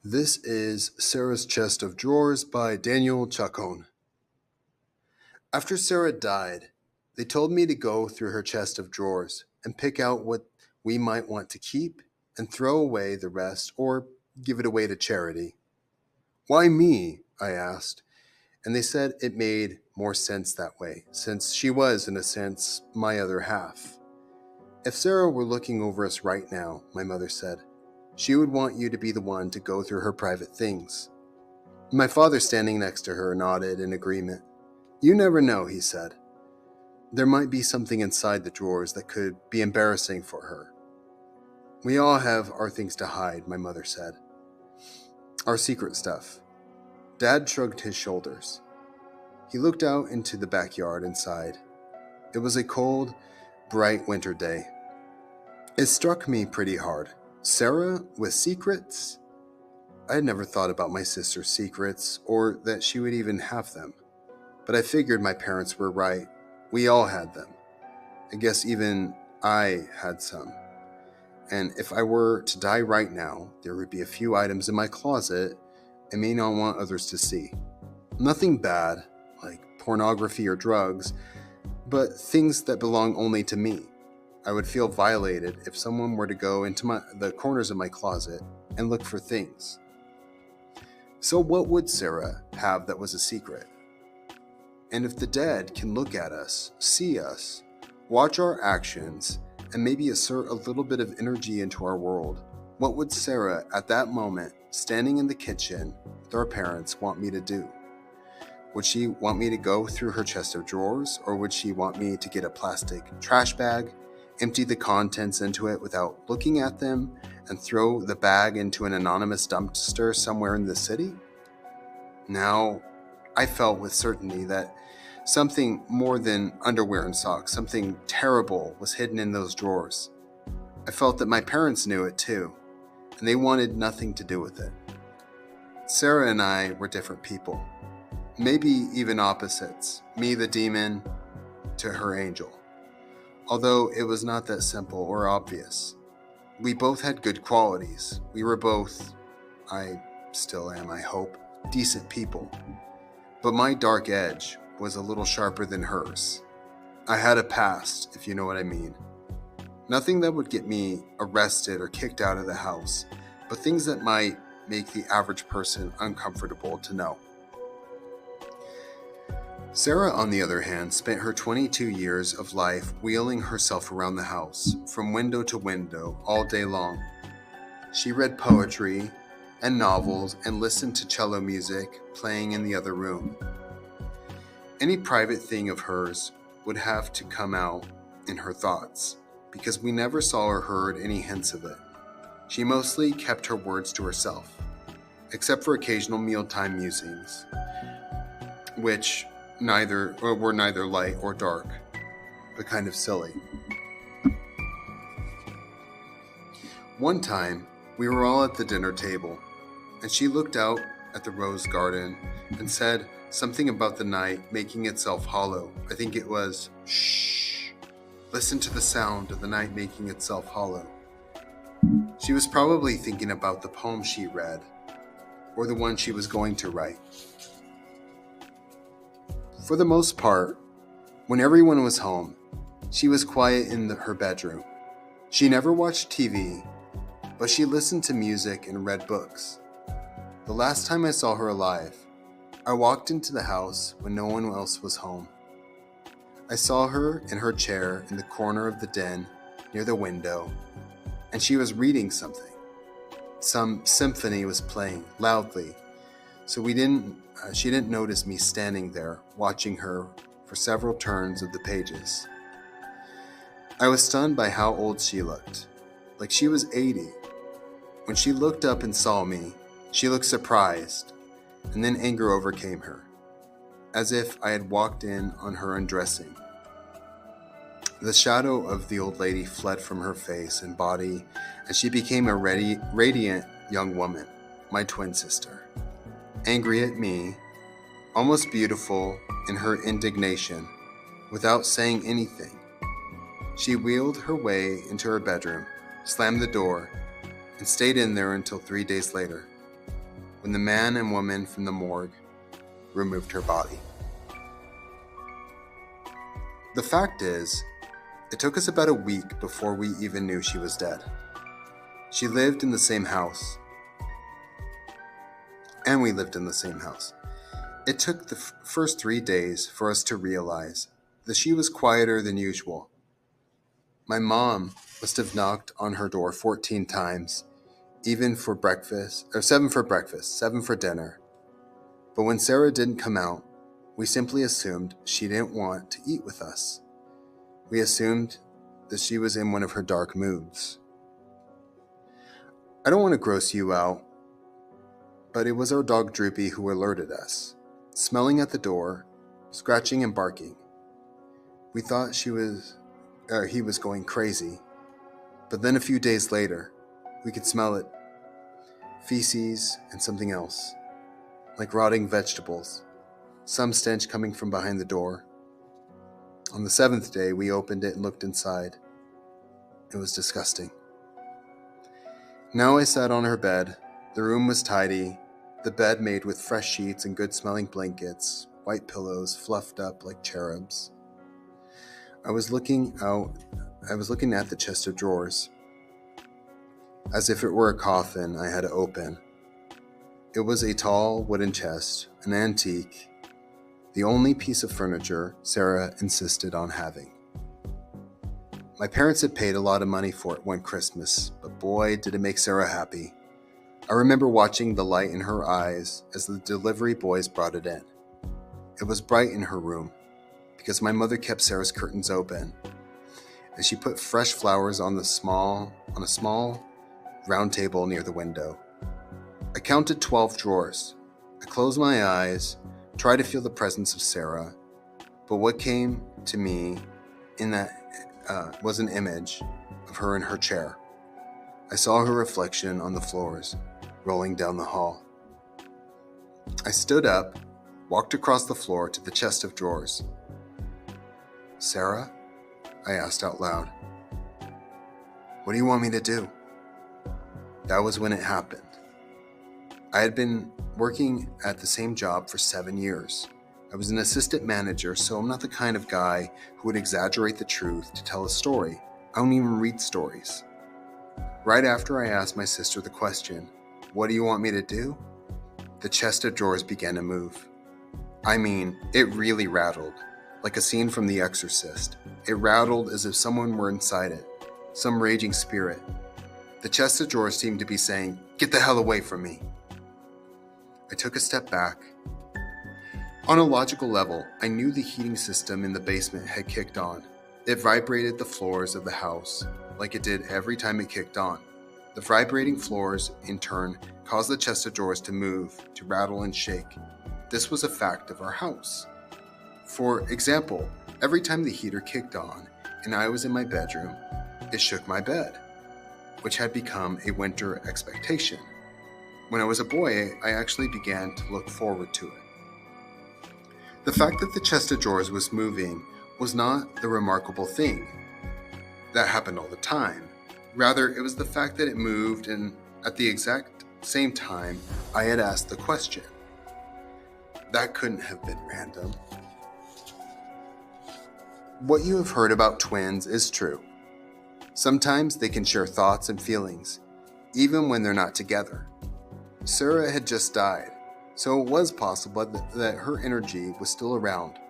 This is Sarah's Chest of Drawers by Daniel Chacon. After Sarah died, they told me to go through her chest of drawers and pick out what we might want to keep and throw away the rest or give it away to charity. Why me? I asked, and they said it made more sense that way, since she was, in a sense, my other half. If Sarah were looking over us right now, my mother said, she would want you to be the one to go through her private things. My father, standing next to her, nodded in agreement. You never know, he said. There might be something inside the drawers that could be embarrassing for her. We all have our things to hide, my mother said. Our secret stuff. Dad shrugged his shoulders. He looked out into the backyard and sighed. It was a cold, bright winter day. It struck me pretty hard. Sarah with secrets? I had never thought about my sister's secrets, or that she would even have them. But I figured my parents were right. We all had them. I guess even I had some. And if I were to die right now, there would be a few items in my closet I may not want others to see. Nothing bad, like pornography or drugs, but things that belong only to me. I would feel violated if someone were to go into the corners of my closet and look for things. So what would Sarah have that was a secret? And if the dead can look at us, see us, watch our actions, and maybe assert a little bit of energy into our world, what would Sarah, at that moment, standing in the kitchen with our parents, want me to do? Would she want me to go through her chest of drawers, or would she want me to get a plastic trash bag, empty the contents into it without looking at them, and throw the bag into an anonymous dumpster somewhere in the city? Now, I felt with certainty that something more than underwear and socks, something terrible, was hidden in those drawers. I felt that my parents knew it too, and they wanted nothing to do with it. Sarah and I were different people, maybe even opposites, me the demon to her angel. Although it was not that simple or obvious. We both had good qualities. We were both, I still am, I hope, decent people. But my dark edge was a little sharper than hers. I had a past, if you know what I mean. Nothing that would get me arrested or kicked out of the house, but things that might make the average person uncomfortable to know. Sarah, on the other hand, spent her 22 years of life wheeling herself around the house, from window to window, all day long. She read poetry and novels and listened to cello music playing in the other room. Any private thing of hers would have to come out in her thoughts, because we never saw or heard any hints of it. She mostly kept her words to herself, except for occasional mealtime musings, which were neither light or dark, but kind of silly. One time, we were all at the dinner table, and she looked out at the rose garden and said something about the night making itself hollow. I think it was, shh, listen to the sound of the night making itself hollow. She was probably thinking about the poem she read, or the one she was going to write. For the most part, when everyone was home, she was quiet in her bedroom. She never watched TV, but she listened to music and read books. The last time I saw her alive, I walked into the house when no one else was home. I saw her in her chair in the corner of the den near the window, and she was reading something. Some symphony was playing loudly, so she didn't notice me standing there watching her for several turns of the pages. I was stunned by how old she looked, like she was 80. When she looked up and saw me, she looked surprised, and then anger overcame her, as if I had walked in on her undressing. The shadow of the old lady fled from her face and body, and she became a radiant young woman, my twin sister. Angry at me, almost beautiful in her indignation, without saying anything. She wheeled her way into her bedroom, slammed the door, and stayed in there until 3 days later. when the man and woman from the morgue removed her body. The fact is, it took us about a week before we even knew she was dead. She lived in the same house, and we lived in the same house. It took the first 3 days for us to realize that she was quieter than usual. My mom must have knocked on her door 14 times, even for breakfast, or 7 for breakfast, 7 for dinner. But when Sarah didn't come out, we simply assumed she didn't want to eat with us. We assumed that she was in one of her dark moods. I don't want to gross you out, but it was our dog Droopy who alerted us, smelling at the door, scratching and barking. We thought he was going crazy, but then a few days later, we could smell it. Feces and something else, like rotting vegetables, some stench coming from behind the door. On the 7th day, we opened it and looked inside. It was disgusting. Now I sat on her bed. The room was tidy, the bed made with fresh sheets and good-smelling blankets, white pillows fluffed up like cherubs. I was looking at the chest of drawers. As if it were a coffin I had to open. It was a tall wooden chest, an antique, the only piece of furniture Sarah insisted on having. My parents had paid a lot of money for it one Christmas, but boy, did it make Sarah happy. I remember watching the light in her eyes as the delivery boys brought it in. It was bright in her room, because my mother kept Sarah's curtains open, and she put fresh flowers on a small round table near the window. I counted 12 drawers. I closed my eyes, tried to feel the presence of Sarah, but what came to me in that was an image of her in her chair. I saw her reflection on the floors, rolling down the hall. I stood up, walked across the floor to the chest of drawers. "Sarah?" I asked out loud. "What do you want me to do?" That was when it happened. I had been working at the same job for 7 years. I was an assistant manager, so I'm not the kind of guy who would exaggerate the truth to tell a story. I don't even read stories. Right after I asked my sister the question, "What do you want me to do?" the chest of drawers began to move. I mean, it really rattled, like a scene from The Exorcist. It rattled as if someone were inside it, some raging spirit. The chest of drawers seemed to be saying, "Get the hell away from me." I took a step back. On a logical level, I knew the heating system in the basement had kicked on. It vibrated the floors of the house, like it did every time it kicked on. The vibrating floors, in turn, caused the chest of drawers to move, to rattle and shake. This was a fact of our house. For example, every time the heater kicked on and I was in my bedroom, it shook my bed, which had become a winter expectation. When I was a boy, I actually began to look forward to it. The fact that the chest of drawers was moving was not the remarkable thing. That happened all the time. Rather, it was the fact that it moved, and at the exact same time, I had asked the question. That couldn't have been random. What you have heard about twins is true. Sometimes they can share thoughts and feelings, even when they're not together. Sarah had just died, so it was possible that her energy was still around.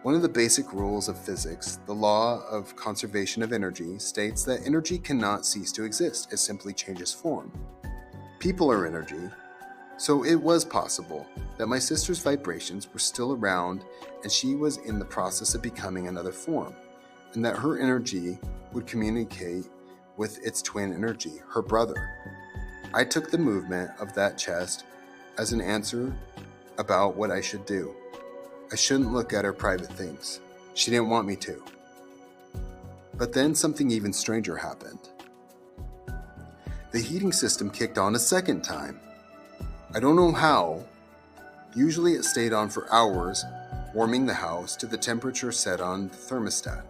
One of the basic rules of physics, the law of conservation of energy, states that energy cannot cease to exist, it simply changes form. People are energy, so it was possible that my sister's vibrations were still around and she was in the process of becoming another form, and that her energy would communicate with its twin energy, her brother. I took the movement of that chest as an answer about what I should do. I shouldn't look at her private things. She didn't want me to. But then something even stranger happened. The heating system kicked on a second time. I don't know how. Usually it stayed on for hours, warming the house to the temperature set on the thermostat.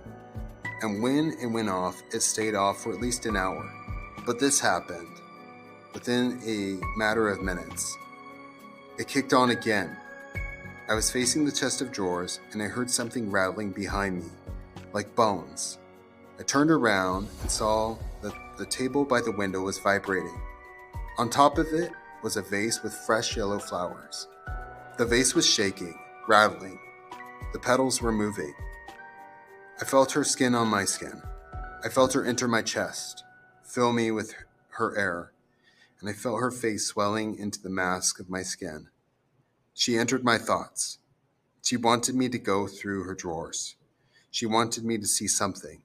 And when it went off, it stayed off for at least an hour. But this happened within a matter of minutes. It kicked on again. I was facing the chest of drawers and I heard something rattling behind me, like bones. I turned around and saw that the table by the window was vibrating. On top of it was a vase with fresh yellow flowers. The vase was shaking, rattling. The petals were moving. I felt her skin on my skin. I felt her enter my chest, fill me with her air, and I felt her face swelling into the mask of my skin. She entered my thoughts. She wanted me to go through her drawers. She wanted me to see something.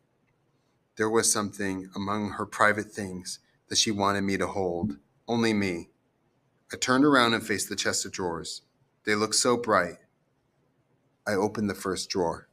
There was something among her private things that she wanted me to hold. Only me. I turned around and faced the chest of drawers. They looked so bright. I opened the first drawer.